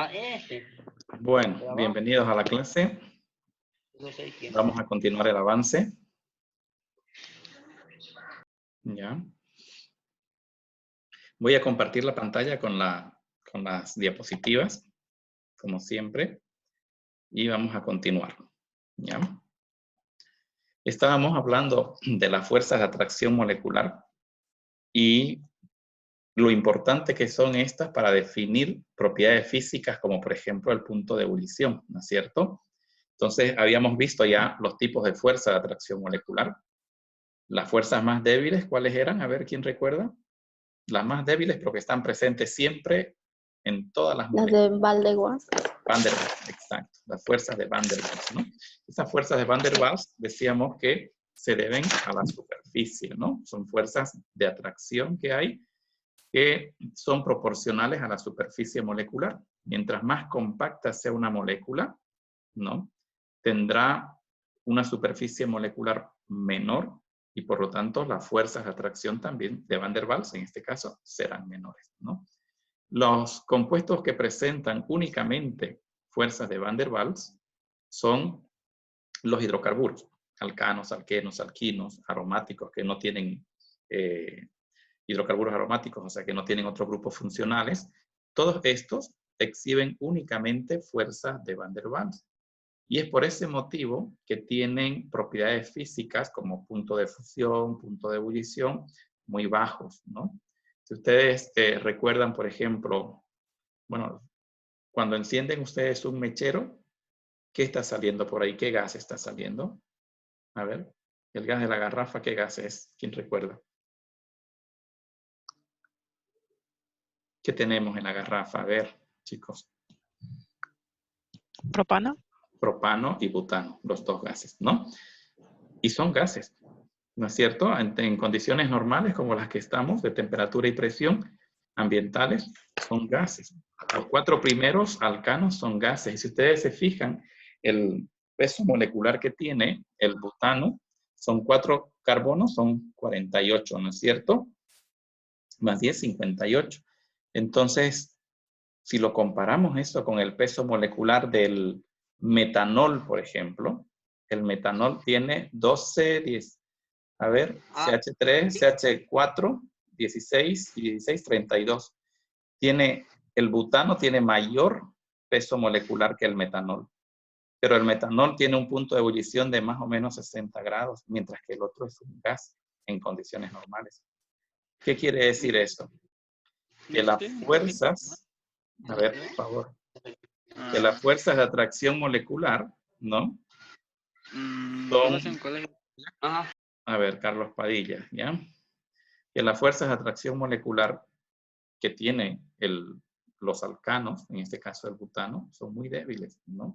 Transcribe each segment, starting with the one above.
Ah, este. Bueno, bienvenidos a la clase. No sé quién. Vamos a continuar el avance. Ya. Voy a compartir la pantalla con las diapositivas, como siempre, y vamos a continuar. ¿Ya? Estábamos hablando de las fuerzas de atracción molecular y lo importante que son estas para definir propiedades físicas, como por ejemplo el punto de ebullición, ¿no es cierto? Entonces, habíamos visto ya los tipos de fuerza de atracción molecular. Las fuerzas más débiles, ¿cuáles eran? A ver, ¿quién recuerda? Las más débiles, pero que están presentes siempre en todas las moléculas. Las de Van der Waals. Van der Waals, exacto. Las fuerzas de Van der Waals, ¿no? Esas fuerzas de Van der Waals decíamos que se deben a la superficie, ¿no? Son fuerzas de atracción que hay que son proporcionales a la superficie molecular. Mientras más compacta sea una molécula, ¿no? Tendrá una superficie molecular menor y por lo tanto las fuerzas de atracción también de Van der Waals, en este caso, serán menores, ¿no? Los compuestos que presentan únicamente fuerzas de Van der Waals son los hidrocarburos, alcanos, alquenos, alquinos, aromáticos que no tienen hidrocarburos aromáticos, o sea que no tienen otros grupos funcionales. Todos estos exhiben únicamente fuerzas de Van der Waals. Y es por ese motivo que tienen propiedades físicas como punto de fusión, punto de ebullición, muy bajos, ¿no? Si ustedes recuerdan, por ejemplo, bueno, cuando encienden ustedes un mechero, ¿qué está saliendo por ahí? ¿Qué gas está saliendo? A ver, el gas de la garrafa, ¿qué gas es? ¿Quién recuerda? ¿Qué tenemos en la garrafa? A ver, chicos. Propano. Propano y butano, los dos gases, ¿no? Y son gases, ¿no es cierto? En condiciones normales como las que estamos, de temperatura y presión ambientales, son gases. Los 4 primeros alcanos son gases. Y si ustedes se fijan, el peso molecular que tiene el butano son 4 carbonos, son 48, ¿no es cierto? Más 10, 58. Entonces, si lo comparamos esto con el peso molecular del metanol, por ejemplo, el metanol tiene 12, 10, a ver, CH3, CH4, 16 y 16, 32. El butano tiene mayor peso molecular que el metanol, pero el metanol tiene un punto de ebullición de más o menos 60 grados, mientras que el otro es un gas en condiciones normales. ¿Qué quiere decir eso? Que las fuerzas, a ver, por favor, que las fuerzas de atracción molecular, ¿no? Son, a ver, Carlos Padilla, ¿ya? Que las fuerzas de atracción molecular que tienen los alcanos, en este caso el butano, son muy débiles, ¿no?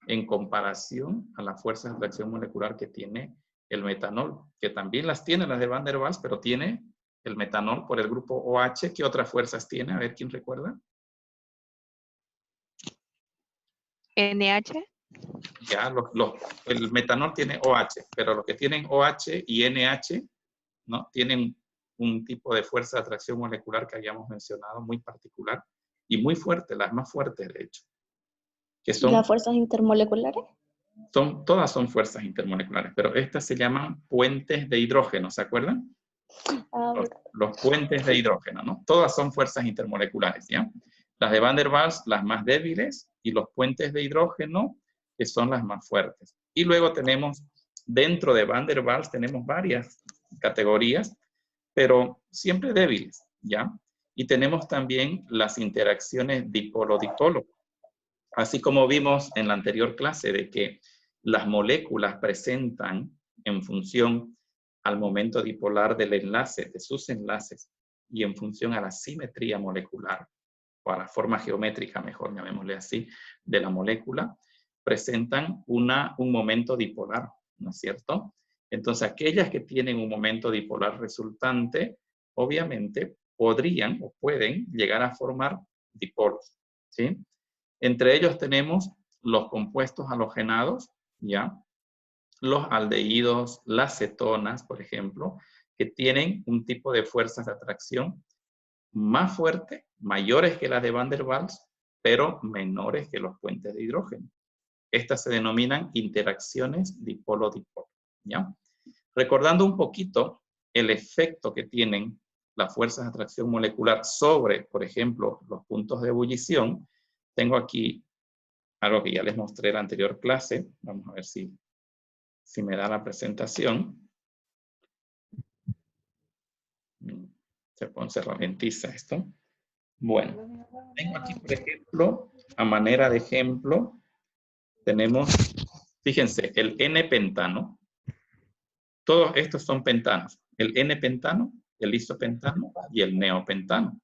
En comparación a las fuerzas de atracción molecular que tiene el metanol, que también las tiene las de Van der Waals, pero tiene el metanol por el grupo OH. ¿Qué otras fuerzas tiene? A ver, ¿quién recuerda? NH. Ya, el metanol tiene OH, pero los que tienen OH y NH, ¿no? Tienen un tipo de fuerza de atracción molecular que habíamos mencionado, muy particular y muy fuerte, las más fuertes, de hecho. Que son, ¿Las fuerzas intermoleculares? Todas son fuerzas intermoleculares, pero estas se llaman puentes de hidrógeno, ¿se acuerdan? Los puentes de hidrógeno, ¿no? Todas son fuerzas intermoleculares, ¿ya? Las de Van der Waals, las más débiles, y los puentes de hidrógeno, que son las más fuertes. Y luego tenemos, dentro de Van der Waals, tenemos varias categorías, pero siempre débiles, ¿ya? Y tenemos también las interacciones dipolo-dipolo. Así como vimos en la anterior clase de que las moléculas presentan en función al momento dipolar del enlace, de sus enlaces, y en función a la simetría molecular, o a la forma geométrica, mejor llamémosle así, de la molécula, presentan un momento dipolar, ¿no es cierto? Entonces, aquellas que tienen un momento dipolar resultante, obviamente, podrían o pueden llegar a formar dipolos, ¿sí? Entre ellos tenemos los compuestos halogenados, ¿ya? Los aldehídos, las cetonas, por ejemplo, que tienen un tipo de fuerzas de atracción más fuerte, mayores que las de Van der Waals, pero menores que los puentes de hidrógeno. Estas se denominan interacciones dipolo-dipolo, ¿ya? Recordando un poquito el efecto que tienen las fuerzas de atracción molecular sobre, por ejemplo, los puntos de ebullición, tengo aquí algo que ya les mostré en la anterior clase. Vamos a ver si me da la presentación. Se ralentiza esto. Bueno, tengo aquí, por ejemplo, a manera de ejemplo, tenemos, fíjense, el N-pentano. Todos estos son pentanos. El N-pentano, el isopentano y el neopentano.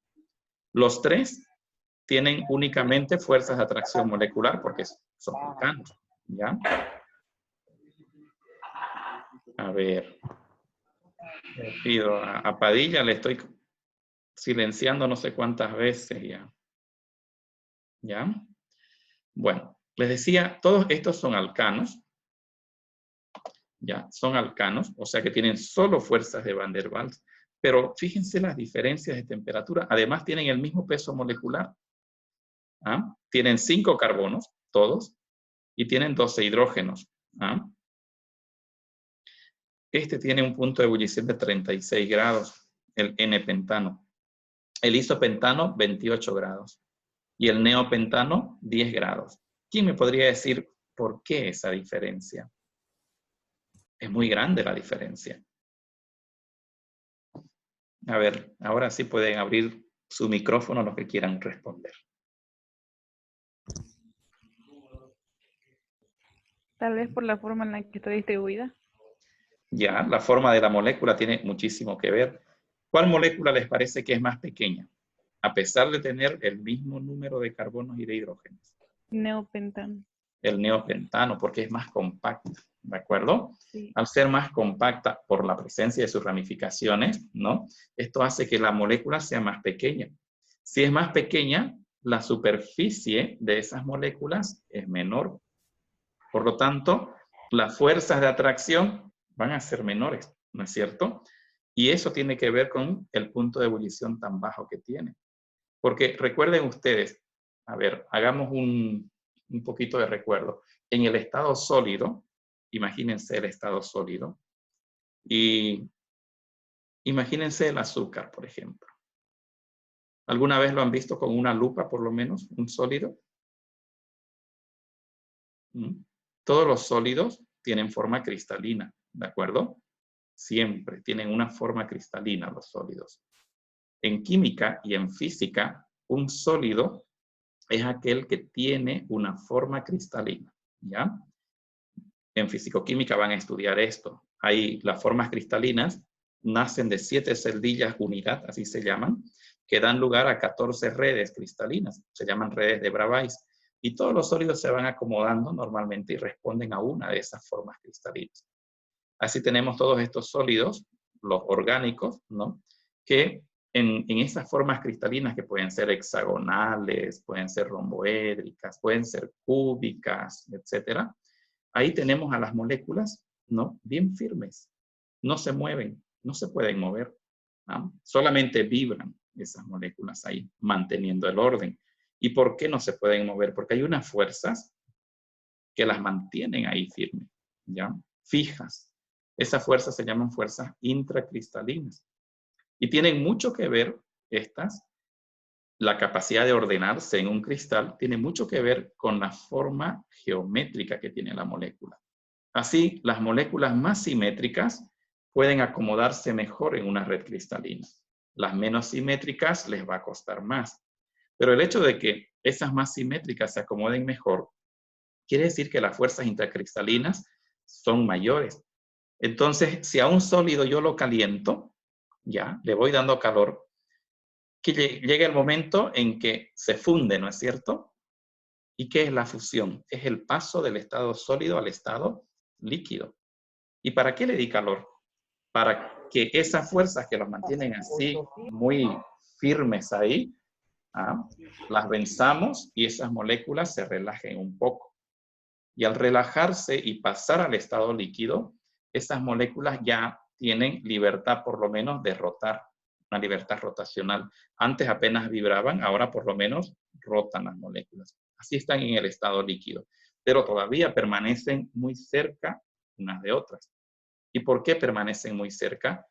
Los tres tienen únicamente fuerzas de atracción molecular porque son alcanos, ¿ya? A ver. Le pido a Padilla, le estoy silenciando no sé cuántas veces ya. ¿Ya? Bueno, les decía, todos estos son alcanos. Ya, son alcanos, o sea que tienen solo fuerzas de Van der Waals. Pero fíjense las diferencias de temperatura. Además tienen el mismo peso molecular. ¿Ah? Tienen 5 carbonos, todos, y tienen 12 hidrógenos. ¿Ah? Este tiene un punto de ebullición de 36 grados, el N-pentano. El isopentano, 28 grados. Y el neopentano, 10 grados. ¿Quién me podría decir por qué esa diferencia? Es muy grande la diferencia. A ver, ahora sí pueden abrir su micrófono los que quieran responder. Tal vez por la forma en la que está distribuida. Ya, la forma de la molécula tiene muchísimo que ver. ¿Cuál molécula les parece que es más pequeña? A pesar de tener el mismo número de carbonos y de hidrógenos. Neopentano. El neopentano, porque es más compacta, ¿de acuerdo? Sí. Al ser más compacta por la presencia de sus ramificaciones, ¿no? Esto hace que la molécula sea más pequeña. Si es más pequeña, la superficie de esas moléculas es menor. Por lo tanto, las fuerzas de atracción van a ser menores, ¿no es cierto? Y eso tiene que ver con el punto de ebullición tan bajo que tiene. Porque recuerden ustedes, a ver, hagamos un poquito de recuerdo. En el estado sólido, imagínense el estado sólido, y imagínense el azúcar, por ejemplo. ¿Alguna vez lo han visto con una lupa, por lo menos, un sólido? Todos los sólidos tienen forma cristalina, ¿de acuerdo? Siempre tienen una forma cristalina los sólidos. En química y en física, un sólido es aquel que tiene una forma cristalina, ¿ya? En fisicoquímica van a estudiar esto. Ahí las formas cristalinas nacen de 7 celdillas unidad, así se llaman, que dan lugar a 14 redes cristalinas, se llaman redes de Bravais, y todos los sólidos se van acomodando normalmente y responden a una de esas formas cristalinas. Así tenemos todos estos sólidos, los orgánicos, ¿no? Que en esas formas cristalinas que pueden ser hexagonales, pueden ser romboédricas, pueden ser cúbicas, etcétera, ahí tenemos a las moléculas, ¿no? Bien firmes, no se mueven, no se pueden mover, ¿no? Solamente vibran esas moléculas ahí, manteniendo el orden. ¿Y por qué no se pueden mover? Porque hay unas fuerzas que las mantienen ahí firmes, ¿ya? Fijas. Esas fuerzas se llaman fuerzas intracristalinas. Y tienen mucho que ver estas, la capacidad de ordenarse en un cristal, tiene mucho que ver con la forma geométrica que tiene la molécula. Así, las moléculas más simétricas pueden acomodarse mejor en una red cristalina. Las menos simétricas les va a costar más. Pero el hecho de que esas más simétricas se acomoden mejor, quiere decir que las fuerzas intracristalinas son mayores. Entonces, si a un sólido yo lo caliento, ya, le voy dando calor, que llega el momento en que se funde, ¿no es cierto? ¿Y qué es la fusión? Es el paso del estado sólido al estado líquido. ¿Y para qué le di calor? Para que esas fuerzas que los mantienen así, muy firmes ahí, las venzamos y esas moléculas se relajen un poco. Y al relajarse y pasar al estado líquido, esas moléculas ya tienen libertad por lo menos de rotar, una libertad rotacional. Antes apenas vibraban, ahora por lo menos rotan las moléculas. Así están en el estado líquido, pero todavía permanecen muy cerca unas de otras. ¿Y por qué permanecen muy cerca?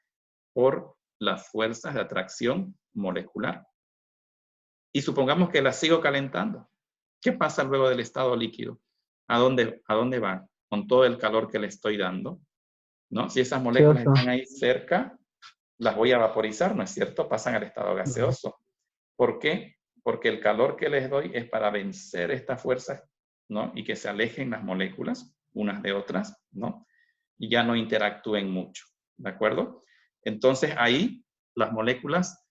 Por las fuerzas de atracción molecular. Y supongamos que las sigo calentando. ¿Qué pasa luego del estado líquido? ¿A dónde va? Con todo el calor que le estoy dando, ¿no? Si esas moléculas están ahí cerca, las voy a vaporizar, ¿no es cierto? Pasan al estado gaseoso. ¿Por qué? Porque el calor que les doy es para vencer estas fuerzas, ¿no? Y que se alejen las moléculas unas de otras, ¿no? Y ya no interactúen mucho, ¿de acuerdo? Entonces ahí las moléculas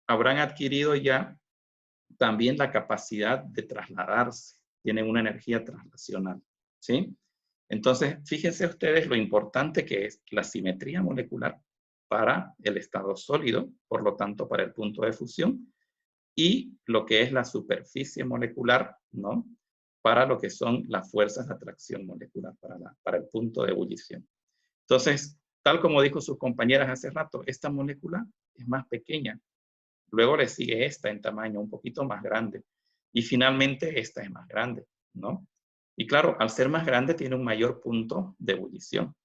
habrán adquirido ya también la capacidad de trasladarse, tienen una energía traslacional, ¿sí? Entonces, fíjense ustedes lo importante que es la simetría molecular para el estado sólido, por lo tanto para el punto de fusión, y lo que es la superficie molecular, ¿no? Para lo que son las fuerzas de atracción molecular, para el punto de ebullición. Entonces, tal como dijo sus compañeras hace rato, esta molécula es más pequeña. Luego le sigue esta en tamaño un poquito más grande. Y finalmente esta es más grande, ¿no? Y claro, al ser más grande tiene un mayor punto de ebullición.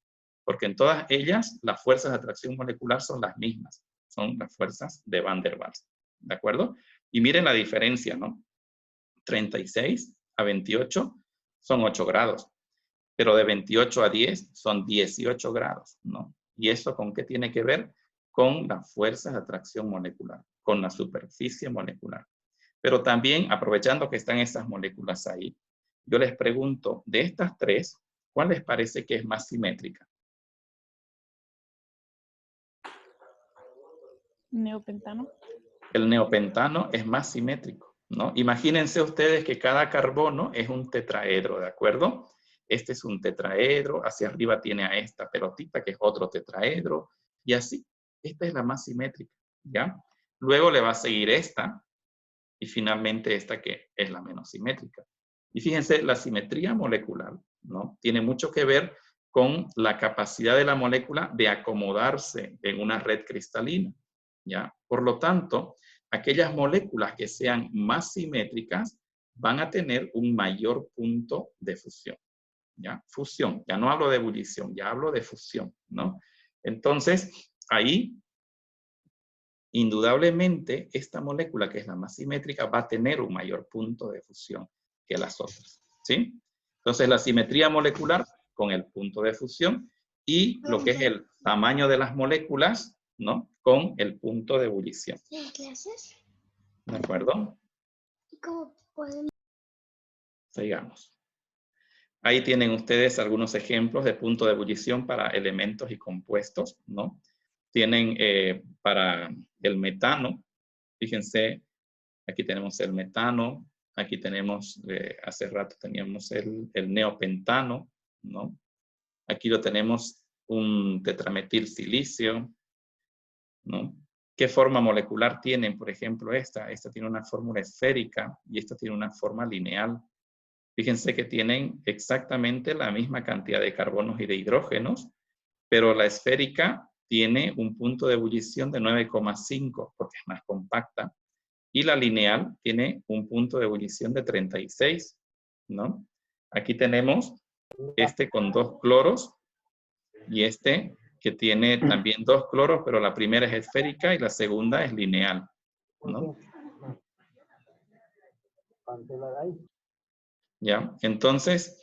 Porque en todas ellas las fuerzas de atracción molecular son las mismas. Son las fuerzas de Van der Waals. ¿De acuerdo? Y miren la diferencia, ¿no? 36 a 28 son 8 grados. Pero de 28 a 10 son 18 grados, ¿no? ¿Y eso con qué tiene que ver? Con las fuerzas de atracción molecular, con la superficie molecular. Pero también, aprovechando que están estas moléculas ahí, yo les pregunto, de estas tres, ¿cuál les parece que es más simétrica? Neopentano. El neopentano es más simétrico, ¿no? Imagínense ustedes que cada carbono es un tetraedro, ¿de acuerdo? Este es un tetraedro, hacia arriba tiene a esta pelotita que es otro tetraedro, y así. Esta es la más simétrica, ¿ya? Luego le va a seguir esta, y finalmente esta que es la menos simétrica. Y fíjense, la simetría molecular, ¿no? Tiene mucho que ver con la capacidad de la molécula de acomodarse en una red cristalina, ¿ya? Por lo tanto, aquellas moléculas que sean más simétricas van a tener un mayor punto de fusión, ¿ya? Fusión, ya no hablo de ebullición, ya hablo de fusión, ¿no? Entonces, ahí, indudablemente, esta molécula que es la más simétrica va a tener un mayor punto de fusión que las otras, ¿sí? Entonces, la simetría molecular con el punto de fusión y lo que es el tamaño de las moléculas, ¿no? Con el punto de ebullición. ¿De acuerdo? ¿Cómo podemos? Sigamos. Ahí tienen ustedes algunos ejemplos de punto de ebullición para elementos y compuestos, ¿no? Tienen para el metano, fíjense, aquí tenemos el metano, aquí tenemos, hace rato teníamos el neopentano, ¿no? Aquí lo tenemos un tetrametil silicio, ¿no? ¿Qué forma molecular tienen? Por ejemplo, esta tiene una fórmula esférica y esta tiene una forma lineal. Fíjense que tienen exactamente la misma cantidad de carbonos y de hidrógenos, pero la esférica tiene un punto de ebullición de 9,5 porque es más compacta y la lineal tiene un punto de ebullición de 36, ¿no? Aquí tenemos este con 2 cloros y este que tiene también 2 cloros, pero la primera es esférica y la segunda es lineal, ¿no? ¿Ya? Entonces,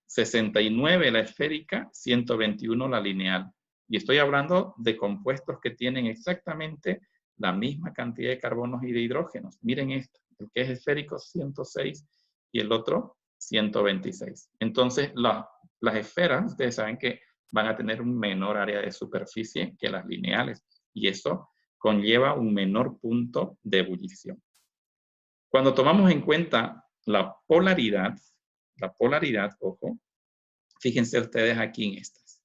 69 la esférica, 121 la lineal. Y estoy hablando de compuestos que tienen exactamente la misma cantidad de carbonos y de hidrógenos. Miren esto, el que es esférico 106 y el otro 126. Entonces, las esferas, ustedes saben que van a tener un menor área de superficie que las lineales. Y eso conlleva un menor punto de ebullición. Cuando tomamos en cuenta la polaridad, ojo, fíjense ustedes aquí en estas.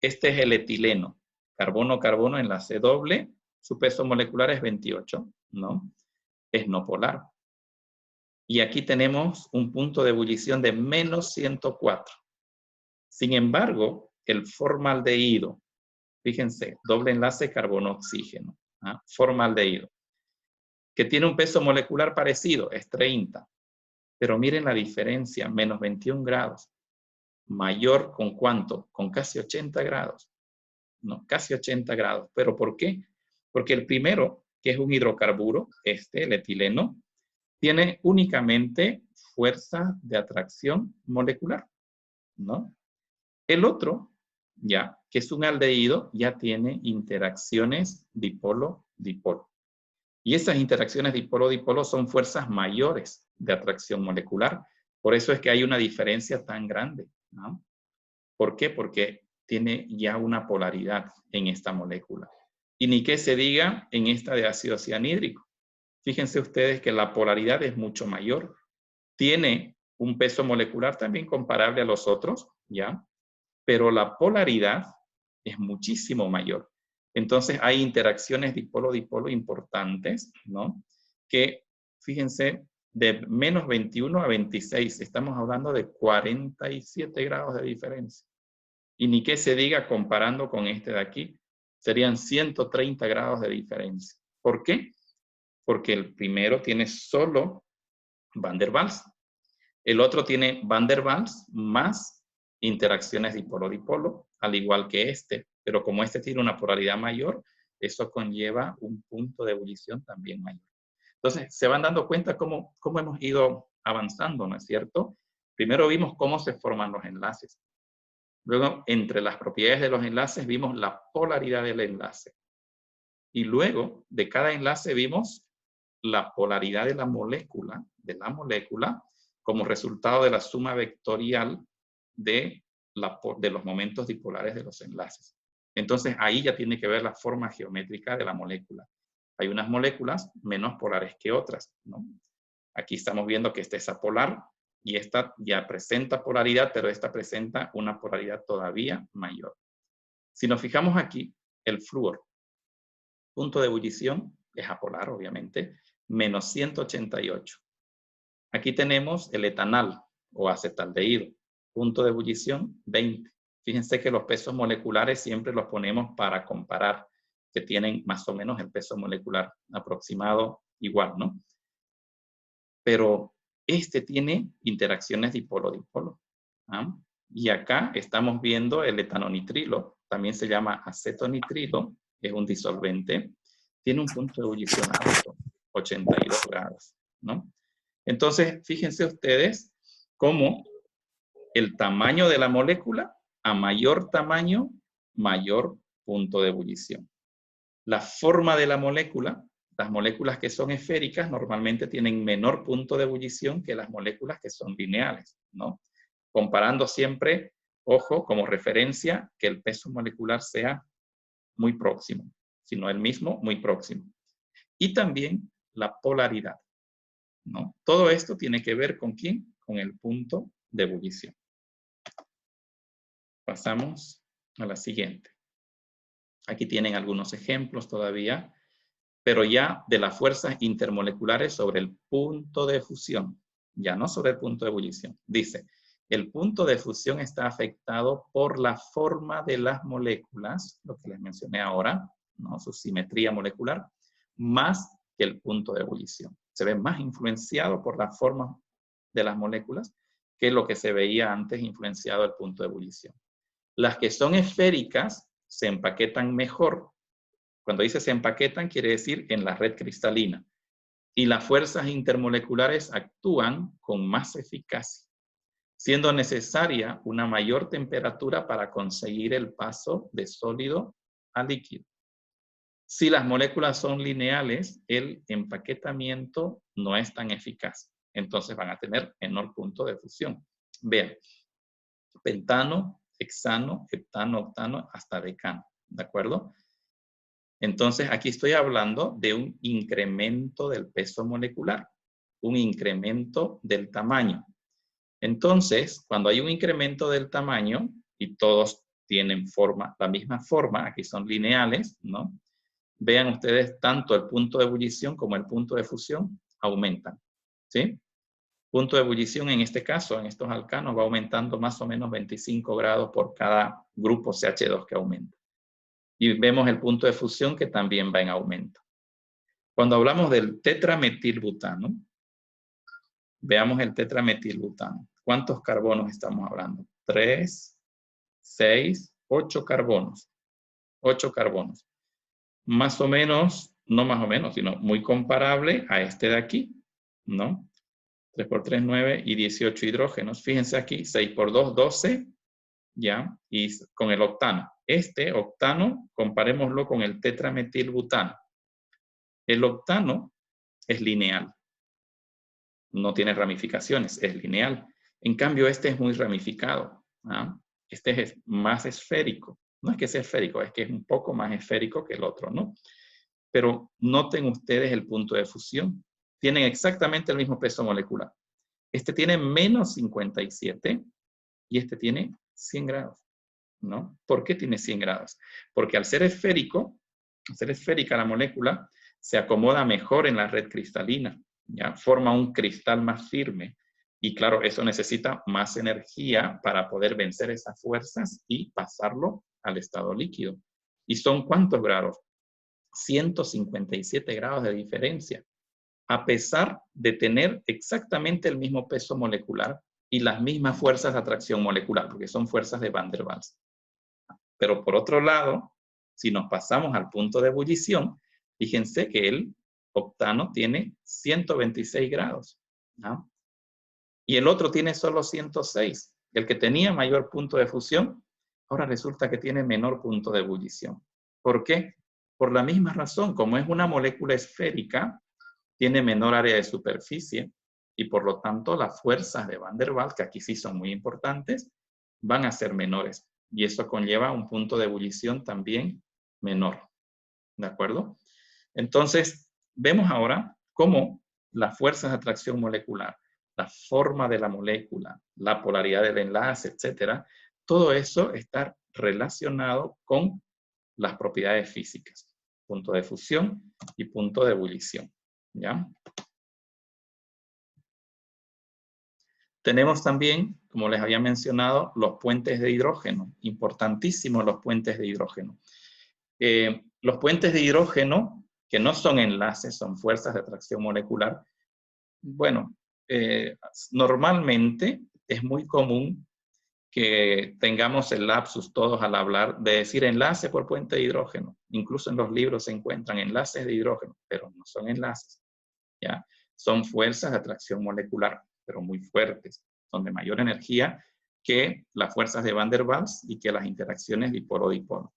Este es el etileno, carbono-carbono, enlace doble, su peso molecular es 28, ¿no? Es no polar. Y aquí tenemos un punto de ebullición de menos 104. Sin embargo, el formaldehído, fíjense, doble enlace carbono-oxígeno, Formaldehído. Que tiene un peso molecular parecido, es 30. Pero miren la diferencia, menos 21 grados. Mayor ¿con cuánto? Con casi 80 grados. No, casi 80 grados. ¿Pero por qué? Porque el primero, que es un hidrocarburo, el etileno, tiene únicamente fuerza de atracción molecular, ¿no? El otro, ya, que es un aldehído, ya tiene interacciones dipolo-dipolo. Y esas interacciones dipolo-dipolo son fuerzas mayores de atracción molecular. Por eso es que hay una diferencia tan grande, ¿no? ¿Por qué? Porque tiene ya una polaridad en esta molécula. Y ni que se diga en esta de ácido cianhídrico. Fíjense ustedes que la polaridad es mucho mayor. Tiene un peso molecular también comparable a los otros, ¿ya? Pero la polaridad es muchísimo mayor. Entonces hay interacciones dipolo-dipolo importantes, ¿no? Que, fíjense, de menos 21 a 26, estamos hablando de 47 grados de diferencia. Y ni que se diga comparando con este de aquí, serían 130 grados de diferencia. ¿Por qué? Porque el primero tiene solo Van der Waals. El otro tiene Van der Waals más interacciones dipolo-dipolo, al igual que este. Pero como este tiene una polaridad mayor, eso conlleva un punto de ebullición también mayor. Entonces, se van dando cuenta cómo hemos ido avanzando, ¿no es cierto? Primero vimos cómo se forman los enlaces. Luego, entre las propiedades de los enlaces, vimos la polaridad del enlace. Y luego, de cada enlace, vimos la polaridad de la molécula, como resultado de la suma vectorial de los momentos dipolares de los enlaces. Entonces, ahí ya tiene que ver la forma geométrica de la molécula. Hay unas moléculas menos polares que otras, ¿no? Aquí estamos viendo que esta es apolar y esta ya presenta polaridad, pero esta presenta una polaridad todavía mayor. Si nos fijamos aquí, el flúor, punto de ebullición, es apolar, obviamente, menos 188. Aquí tenemos el etanal o acetaldehído, punto de ebullición 20. Fíjense que los pesos moleculares siempre los ponemos para comparar, que tienen más o menos el peso molecular aproximado igual, ¿no? Pero este tiene interacciones dipolo-dipolo. Y acá estamos viendo el etanonitrilo, también se llama acetonitrilo, es un disolvente, tiene un punto de ebullición alto, 82 grados, ¿no? Entonces, fíjense ustedes cómo el tamaño de la molécula, a mayor tamaño, mayor punto de ebullición. La forma de la molécula, las moléculas que son esféricas normalmente tienen menor punto de ebullición que las moléculas que son lineales, ¿no? Comparando siempre, ojo, como referencia, que el peso molecular sea muy próximo, si no el mismo, muy próximo. Y también la polaridad, ¿no? Todo esto tiene que ver ¿con quién? Con el punto de ebullición. Pasamos a la siguiente. Aquí tienen algunos ejemplos todavía, pero ya de las fuerzas intermoleculares sobre el punto de fusión, ya no sobre el punto de ebullición. Dice, el punto de fusión está afectado por la forma de las moléculas, lo que les mencioné ahora, ¿no? Su simetría molecular, más que el punto de ebullición. Se ve más influenciado por la forma de las moléculas que lo que se veía antes influenciado el punto de ebullición. Las que son esféricas se empaquetan mejor. Cuando dice se empaquetan, quiere decir en la red cristalina. Y las fuerzas intermoleculares actúan con más eficacia, siendo necesaria una mayor temperatura para conseguir el paso de sólido a líquido. Si las moléculas son lineales, el empaquetamiento no es tan eficaz. Entonces van a tener menor punto de fusión. Vean, pentano, hexano, heptano, octano, hasta decano. ¿De acuerdo? Entonces, aquí estoy hablando de un incremento del peso molecular, un incremento del tamaño. Entonces, cuando hay un incremento del tamaño, y todos tienen la misma forma, aquí son lineales, ¿no? Vean ustedes, tanto el punto de ebullición como el punto de fusión aumentan, ¿sí? Punto de ebullición en este caso, en estos alcanos, va aumentando más o menos 25 grados por cada grupo CH2 que aumenta. Y vemos el punto de fusión que también va en aumento. Cuando hablamos del tetrametilbutano, veamos el tetrametilbutano. ¿Cuántos carbonos estamos hablando? 3, 6, 8 carbonos. 8 carbonos. Más o menos, no más o menos, sino muy comparable a este de aquí, ¿no? 3 por 3, 9 y 18 hidrógenos. Fíjense aquí, 6 por 2, 12, ¿ya? Y con el octano. Este octano, comparémoslo con el tetrametilbutano. El octano es lineal. No tiene ramificaciones, es lineal. En cambio, este es muy ramificado. ¿Ah? Este es más esférico. No es que sea esférico, es que es un poco más esférico que el otro, ¿no? Pero noten ustedes el punto de fusión. Tienen exactamente el mismo peso molecular. Este tiene menos 57 y este tiene 100 grados, ¿no? ¿Por qué tiene 100 grados? Porque al ser esférico, al ser esférica la molécula, se acomoda mejor en la red cristalina, ¿ya? Forma un cristal más firme. Y claro, eso necesita más energía para poder vencer esas fuerzas y pasarlo al estado líquido. ¿Y son cuántos grados? 157 grados de diferencia, a pesar de tener exactamente el mismo peso molecular y las mismas fuerzas de atracción molecular, porque son fuerzas de Van der Waals. Pero por otro lado, si nos pasamos al punto de ebullición, fíjense que el octano tiene 126 grados, ¿no? Y el otro tiene solo 106. El que tenía mayor punto de fusión, ahora resulta que tiene menor punto de ebullición. ¿Por qué? Por la misma razón, como es una molécula esférica, tiene menor área de superficie y por lo tanto las fuerzas de Van der Waals, que aquí sí son muy importantes, van a ser menores. Y eso conlleva un punto de ebullición también menor. ¿De acuerdo? Entonces, vemos ahora cómo las fuerzas de atracción molecular, la forma de la molécula, la polaridad del enlace, etcétera, todo eso está relacionado con las propiedades físicas, punto de fusión y punto de ebullición, ¿ya? Tenemos también, como les había mencionado, los puentes de hidrógeno, importantísimos los puentes de hidrógeno. Los puentes de hidrógeno, que no son enlaces, son fuerzas de atracción molecular, bueno, normalmente es muy común que tengamos el lapsus todos al hablar de decir enlace por puente de hidrógeno. Incluso en los libros se encuentran enlaces de hidrógeno, pero no son enlaces, ¿ya? Son fuerzas de atracción molecular, pero muy fuertes. Son de mayor energía que las fuerzas de Van der Waals y que las interacciones dipolo-dipolo.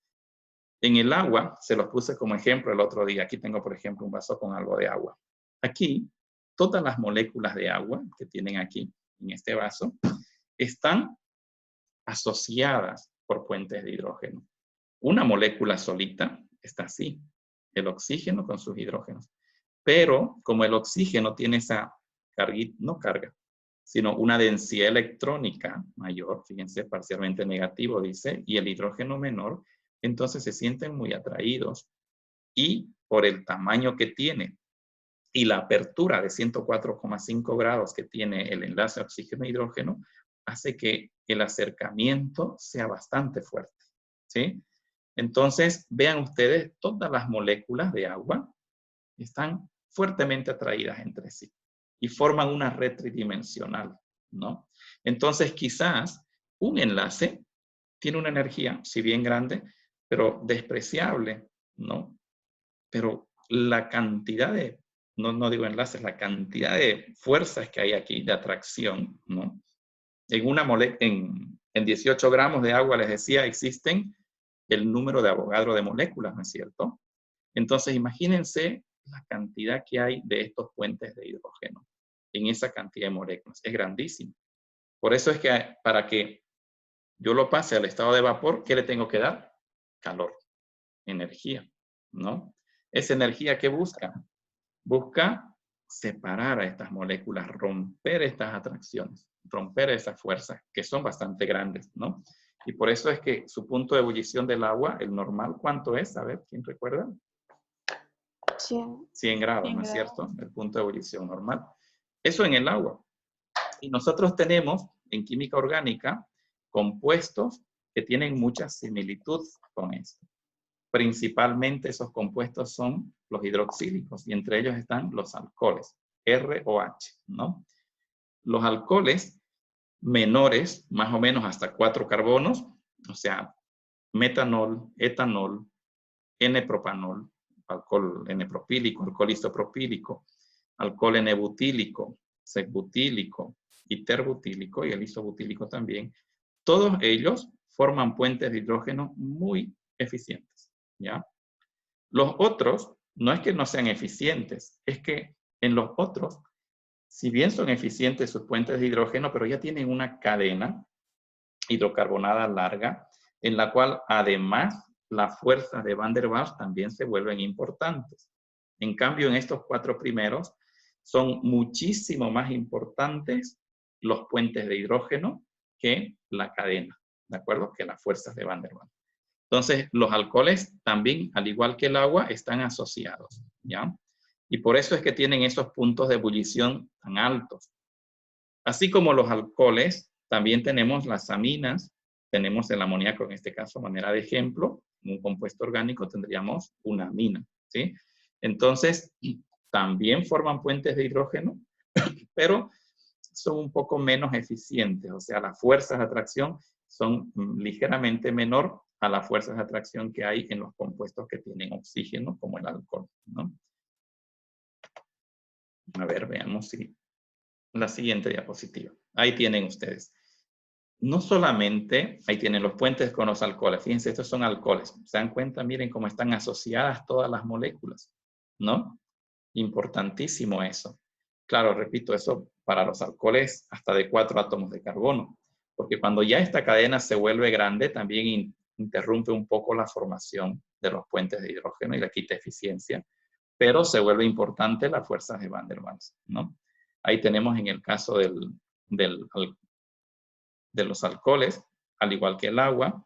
En el agua, se los puse como ejemplo el otro día. Aquí tengo, por ejemplo, un vaso con algo de agua. Aquí, todas las moléculas de agua que tienen aquí, en este vaso, están asociadas por puentes de hidrógeno. Una molécula solita está así, el oxígeno con sus hidrógenos. Pero como el oxígeno tiene esa carga, no carga, sino una densidad electrónica mayor, fíjense, parcialmente negativo dice, y el hidrógeno menor, entonces se sienten muy atraídos. Y por el tamaño que tiene y la apertura de 104,5 grados que tiene el enlace oxígeno-hidrógeno, hace que el acercamiento sea bastante fuerte, ¿sí? Entonces, vean ustedes, todas las moléculas de agua están fuertemente atraídas entre sí y forman una red tridimensional, ¿no? Entonces, quizás un enlace tiene una energía, si bien grande, pero despreciable, ¿no? Pero la cantidad de, no digo enlaces, la cantidad de fuerzas que hay aquí, de atracción, ¿no? En 18 gramos de agua, les decía, existen el número de Avogadro de moléculas, ¿no es cierto? Entonces, imagínense la cantidad que hay de estos puentes de hidrógeno en esa cantidad de moléculas. Es grandísimo. Por eso es que para que yo lo pase al estado de vapor, ¿qué le tengo que dar? Calor, energía, ¿no? Esa energía que busca separar a estas moléculas, romper estas atracciones, romper esas fuerzas que son bastante grandes, ¿no? Y por eso es que su punto de ebullición del agua, el normal, ¿cuánto es? A ver, ¿quién recuerda? 100 grados, ¿no es cierto? El punto de ebullición normal. Eso en el agua. Y nosotros tenemos en química orgánica compuestos que tienen mucha similitud con esto. principalmente esos compuestos son los hidroxílicos y entre ellos están los alcoholes, R o H, ¿no? Los alcoholes menores, más o menos hasta 4 carbonos, o sea, metanol, etanol, N-propanol, alcohol N-propílico, alcohol isopropílico, alcohol N-butílico, sec-butílico y terbutílico y el isobutílico también, todos ellos forman puentes de hidrógeno muy eficientes, ¿ya? Los otros, no es que no sean eficientes, es que en los otros, si bien son eficientes sus puentes de hidrógeno, pero ya tienen una cadena hidrocarbonada larga, en la cual además las fuerzas de Van der Waals también se vuelven importantes. En cambio, en estos 4 primeros, son muchísimo más importantes los puentes de hidrógeno que la cadena, ¿de acuerdo? Que las fuerzas de Van der Waals. Entonces, los alcoholes también, al igual que el agua, están asociados, ¿ya? Y por eso es que tienen esos puntos de ebullición tan altos. Así como los alcoholes, también tenemos las aminas, tenemos el amoníaco en este caso, manera de ejemplo, en un compuesto orgánico tendríamos una amina, ¿sí? Entonces, también forman puentes de hidrógeno, pero son un poco menos eficientes, o sea, las fuerzas de atracción son ligeramente menor a las fuerzas de atracción que hay en los compuestos que tienen oxígeno, como el alcohol, ¿no? A ver, veamos si la siguiente diapositiva. Ahí tienen ustedes. No solamente, ahí tienen los puentes con los alcoholes. Fíjense, estos son alcoholes. ¿Se dan cuenta? Miren cómo están asociadas todas las moléculas, ¿no? Importantísimo eso. Claro, repito, eso para los alcoholes hasta de 4 átomos de carbono. Porque cuando ya esta cadena se vuelve grande, también interrumpe un poco la formación de los puentes de hidrógeno y le quita eficiencia. Pero se vuelve importante las fuerzas de Van der Waals, ¿no? Ahí tenemos en el caso de los alcoholes, al igual que el agua.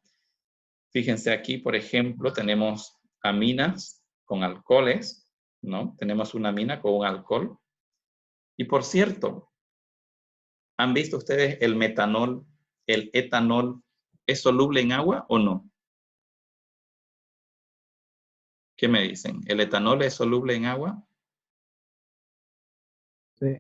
Fíjense aquí, por ejemplo, tenemos aminas con alcoholes, ¿no? Tenemos una amina con un alcohol. Y por cierto, ¿han visto ustedes el metanol, el etanol, es soluble en agua o no? ¿Qué me dicen? ¿El etanol es soluble en agua? Sí.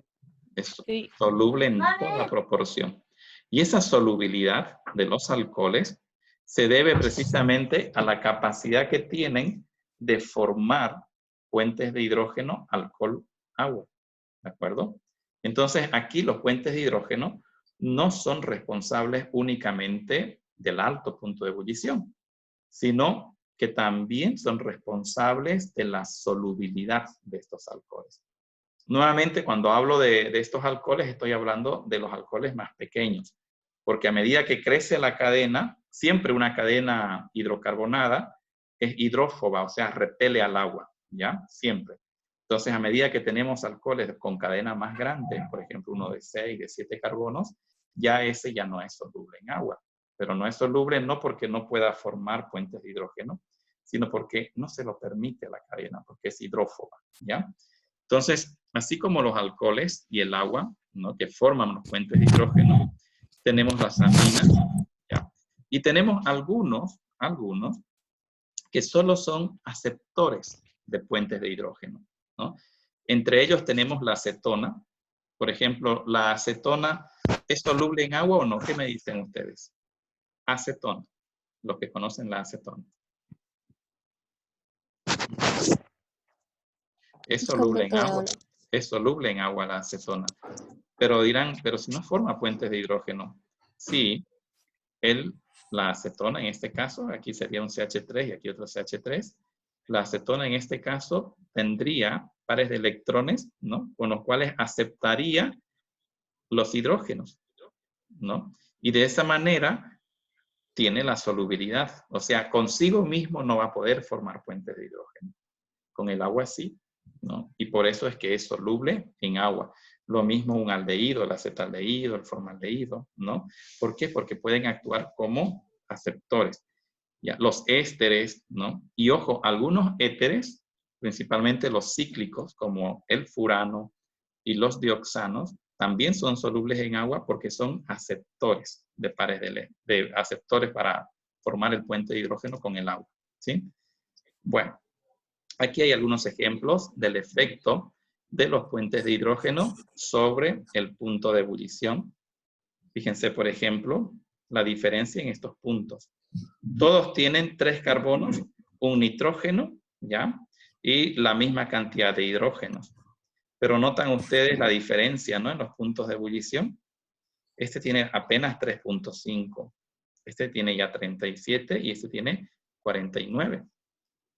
Es Sí. soluble en toda proporción. Y esa solubilidad de los alcoholes se debe precisamente a la capacidad que tienen de formar puentes de hidrógeno, alcohol, agua. ¿De acuerdo? Entonces, aquí los puentes de hidrógeno no son responsables únicamente del alto punto de ebullición, sino que también son responsables de la solubilidad de estos alcoholes. Nuevamente, cuando hablo de estos alcoholes, estoy hablando de los alcoholes más pequeños, porque a medida que crece la cadena, siempre una cadena hidrocarbonada es hidrófoba, o sea, repele al agua, ¿ya? Siempre. Entonces, a medida que tenemos alcoholes con cadena más grande, por ejemplo, uno de 6, de 7 carbonos, ya ese ya no es soluble en agua. Pero no es soluble no porque no pueda formar puentes de hidrógeno, sino porque no se lo permite a la cadena, porque es hidrófoba, ¿ya? Entonces, así como los alcoholes y el agua, ¿no? Que forman los puentes de hidrógeno, tenemos las aminas, ¿ya? Y tenemos algunos que solo son aceptores de puentes de hidrógeno, ¿no? Entre ellos tenemos la acetona. Por ejemplo, la acetona, ¿es soluble en agua o no? ¿Qué me dicen ustedes? Acetona, los que conocen la acetona. Es soluble en agua. Es soluble en agua la acetona. Pero dirán, pero si no forma puentes de hidrógeno. Sí, la acetona en este caso, aquí sería un CH3 y aquí otro CH3. La acetona en este caso tendría pares de electrones, ¿no? Con los cuales aceptaría los hidrógenos, ¿no? Y de esa manera tiene la solubilidad. O sea, consigo mismo no va a poder formar puentes de hidrógeno. Con el agua sí, ¿no? Y por eso es que es soluble en agua. Lo mismo un aldehído, el acetaldehído, el formaldehído, ¿no? ¿Por qué? Porque pueden actuar como aceptores. Ya, los ésteres, ¿no? Y ojo, algunos éteres, principalmente los cíclicos, como el furano y los dioxanos, también son solubles en agua porque son aceptores de pares de aceptores para formar el puente de hidrógeno con el agua, ¿sí? Bueno, aquí hay algunos ejemplos del efecto de los puentes de hidrógeno sobre el punto de ebullición. Fíjense, por ejemplo, la diferencia en estos puntos. Todos tienen 3 carbonos, un nitrógeno, ¿ya? Y la misma cantidad de hidrógenos. Pero notan ustedes la diferencia, ¿no? En los puntos de ebullición. Este tiene apenas 3.5. Este tiene ya 37 y este tiene 49.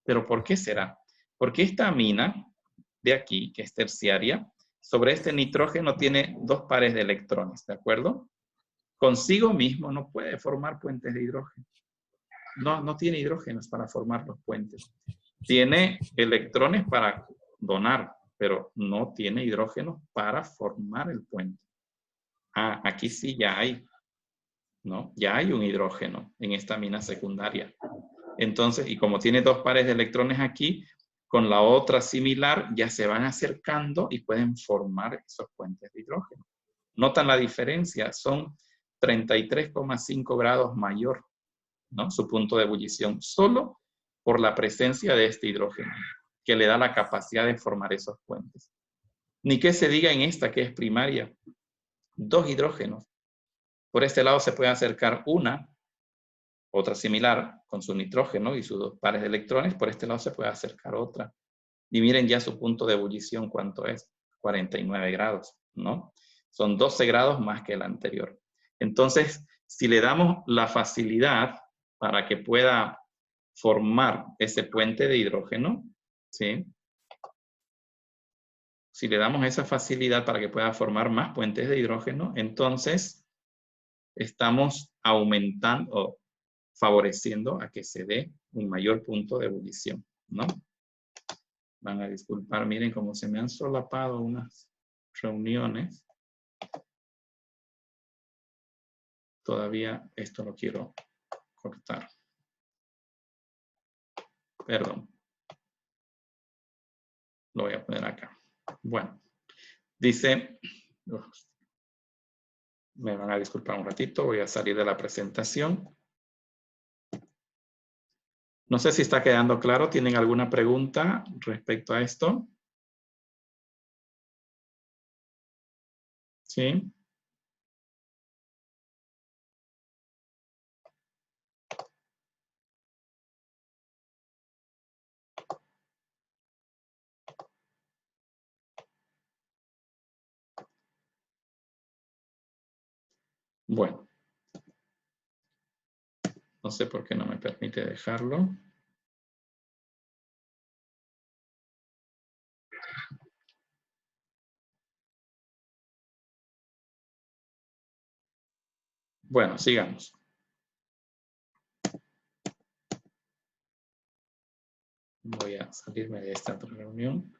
¿Pero por qué será? Porque esta amina de aquí, que es terciaria, sobre este nitrógeno tiene 2 pares de electrones, ¿de acuerdo? Consigo mismo no puede formar puentes de hidrógeno. No tiene hidrógenos para formar los puentes. Tiene electrones para donar, pero no tiene hidrógenos para formar el puente. Ah, aquí sí ya hay, ¿no? Ya hay un hidrógeno en esta amina secundaria. Entonces, y como tiene 2 pares de electrones aquí, con la otra similar ya se van acercando y pueden formar esos puentes de hidrógeno. ¿Notan la diferencia? Son 33,5 grados mayor, ¿no? Su punto de ebullición, solo por la presencia de este hidrógeno, que le da la capacidad de formar esos puentes. Ni que se diga en esta, que es primaria, 2 hidrógenos. Por este lado se puede acercar una, otra similar, con su nitrógeno y sus 2 pares de electrones. Por este lado se puede acercar otra. Y miren ya su punto de ebullición, ¿cuánto es? 49 grados, ¿no? Son 12 grados más que el anterior. Entonces, si le damos la facilidad para que pueda formar ese puente de hidrógeno, ¿sí? Si le damos esa facilidad para que pueda formar más puentes de hidrógeno, entonces estamos aumentando o favoreciendo a que se dé un mayor punto de ebullición, ¿no? Van a disculpar, miren cómo se me han solapado unas reuniones. Todavía esto lo quiero cortar. Perdón. Lo voy a poner acá. Bueno, dice, me van a disculpar un ratito, voy a salir de la presentación. No sé si está quedando claro. ¿Tienen alguna pregunta respecto a esto? ¿Sí? Bueno. No sé por qué no me permite dejarlo. Bueno, sigamos. Voy a salirme de esta reunión.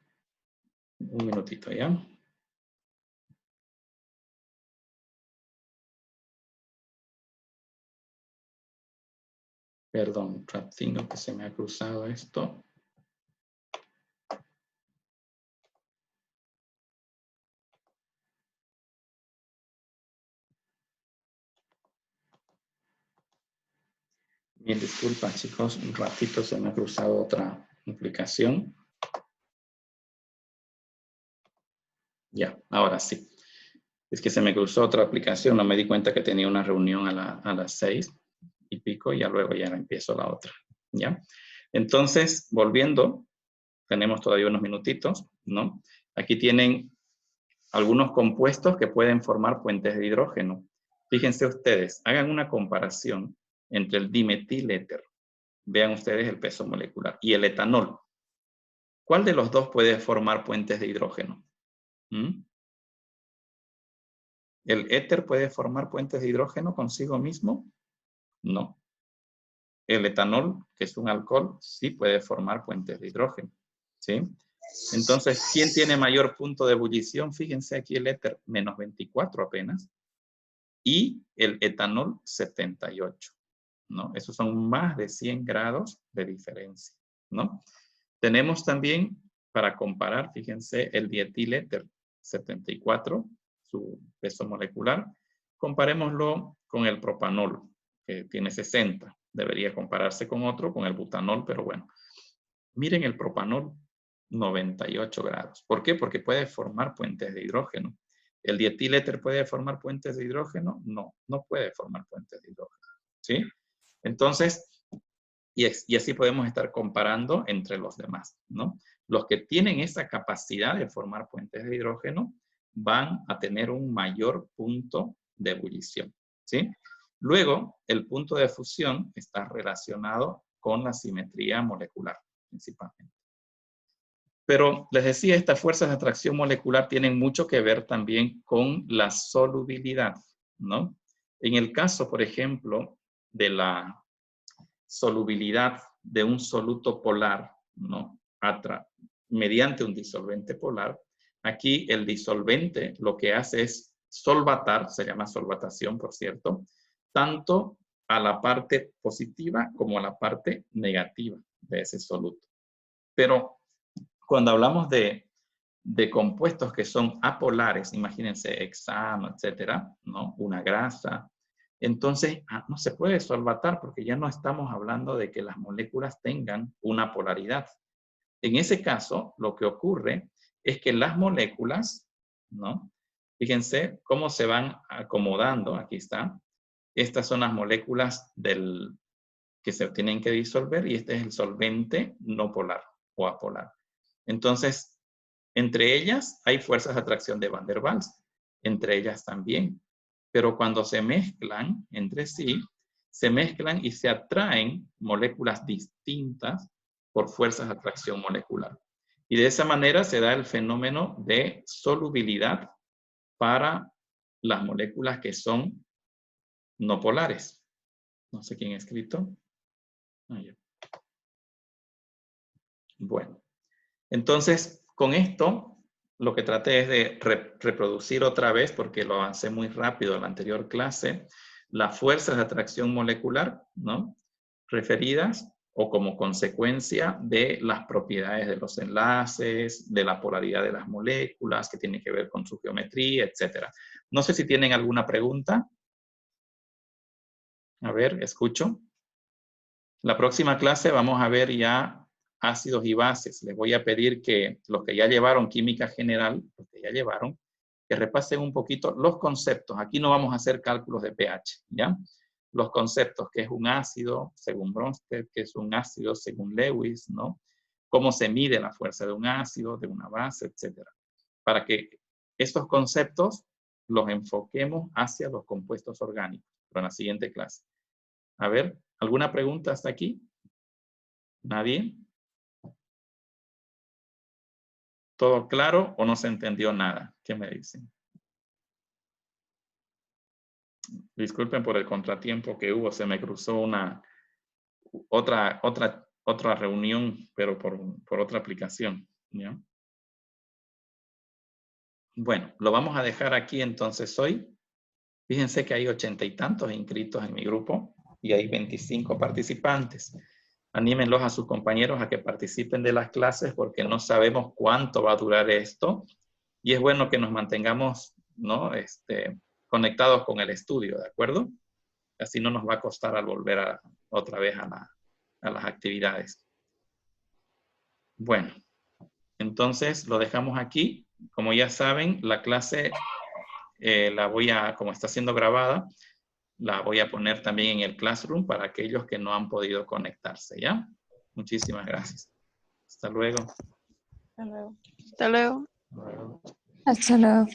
Un minutito ya. Perdón, ratito que se me ha cruzado esto. Bien, disculpa chicos, un ratito se me ha cruzado otra aplicación. Ya, ahora sí. Es que se me cruzó otra aplicación, no me di cuenta que tenía una reunión a las 6:00 y ya luego ya empiezo la otra. ¿Ya? Entonces, volviendo, tenemos todavía unos minutitos, ¿no? Aquí tienen algunos compuestos que pueden formar puentes de hidrógeno. Fíjense ustedes, hagan una comparación entre el dimetiléter, vean ustedes el peso molecular, y el etanol. ¿Cuál de los dos puede formar puentes de hidrógeno? ¿El éter puede formar puentes de hidrógeno consigo mismo? No. El etanol, que es un alcohol, sí puede formar puentes de hidrógeno. ¿Sí? Entonces, ¿quién tiene mayor punto de ebullición? Fíjense aquí el éter, menos 24 apenas. Y el etanol, 78. ¿No? Esos son más de 100 grados de diferencia. ¿No? Tenemos también, para comparar, fíjense, el dietiléter, 74, su peso molecular. Comparémoslo con el propanol, que tiene 60. Debería compararse con otro, con el butanol, pero bueno. Miren el propanol, 98 grados. ¿Por qué? Porque puede formar puentes de hidrógeno. ¿El dietiléter puede formar puentes de hidrógeno? No, no puede formar puentes de hidrógeno. ¿Sí? Entonces, y así podemos estar comparando entre los demás, ¿no? Los que tienen esa capacidad de formar puentes de hidrógeno van a tener un mayor punto de ebullición, ¿sí? Luego, el punto de fusión está relacionado con la simetría molecular, principalmente. Pero les decía, estas fuerzas de atracción molecular tienen mucho que ver también con la solubilidad, ¿no? En el caso, por ejemplo, de la solubilidad de un soluto polar, ¿no? Mediante un disolvente polar, aquí el disolvente lo que hace es solvatar, se llama solvatación, por cierto, tanto a la parte positiva como a la parte negativa de ese soluto. Pero cuando hablamos de compuestos que son apolares, imagínense hexano, etcétera, ¿no? Una grasa, entonces no se puede solvatar porque ya no estamos hablando de que las moléculas tengan una polaridad. En ese caso, lo que ocurre es que las moléculas, ¿no? Fíjense cómo se van acomodando, aquí está. Estas son las moléculas que se tienen que disolver y este es el solvente no polar o apolar. Entonces, entre ellas hay fuerzas de atracción de Van der Waals, entre ellas también. Pero cuando se mezclan entre sí, se mezclan y se atraen moléculas distintas por fuerzas de atracción molecular. Y de esa manera se da el fenómeno de solubilidad para las moléculas que son no polares. No sé quién ha escrito. Bueno, entonces con esto lo que traté es de reproducir otra vez, porque lo avancé muy rápido en la anterior clase, las fuerzas de atracción molecular, ¿no? Referidas o como consecuencia de las propiedades de los enlaces, de la polaridad de las moléculas, que tiene que ver con su geometría, etc. No sé si tienen alguna pregunta. A ver, escucho. La próxima clase vamos a ver ya ácidos y bases. Les voy a pedir que los que ya llevaron química general, los que ya llevaron, que repasen un poquito los conceptos. Aquí no vamos a hacer cálculos de pH, ¿ya? Los conceptos, que es un ácido según Bronsted, que es un ácido según Lewis, ¿no? Cómo se mide la fuerza de un ácido, de una base, etcétera. Para que estos conceptos los enfoquemos hacia los compuestos orgánicos, pero en la siguiente clase. A ver, ¿alguna pregunta hasta aquí? ¿Nadie? ¿Todo claro o no se entendió nada? ¿Qué me dicen? Disculpen por el contratiempo que hubo, se me cruzó otra reunión, pero por otra aplicación, ¿ya? Bueno, lo vamos a dejar aquí entonces hoy. Fíjense que hay 80 y tantos inscritos en mi grupo y hay 25 participantes. Anímenlos a sus compañeros a que participen de las clases porque no sabemos cuánto va a durar esto y es bueno que nos mantengamos, ¿no? Conectados con el estudio, ¿de acuerdo? Así no nos va a costar al volver otra vez a las actividades. Bueno, entonces lo dejamos aquí. Como ya saben, la clase como está siendo grabada, la voy a poner también en el Classroom para aquellos que no han podido conectarse, ¿ya? Muchísimas gracias. Hasta luego. Hasta luego. Hasta luego. Hasta luego. Hasta luego.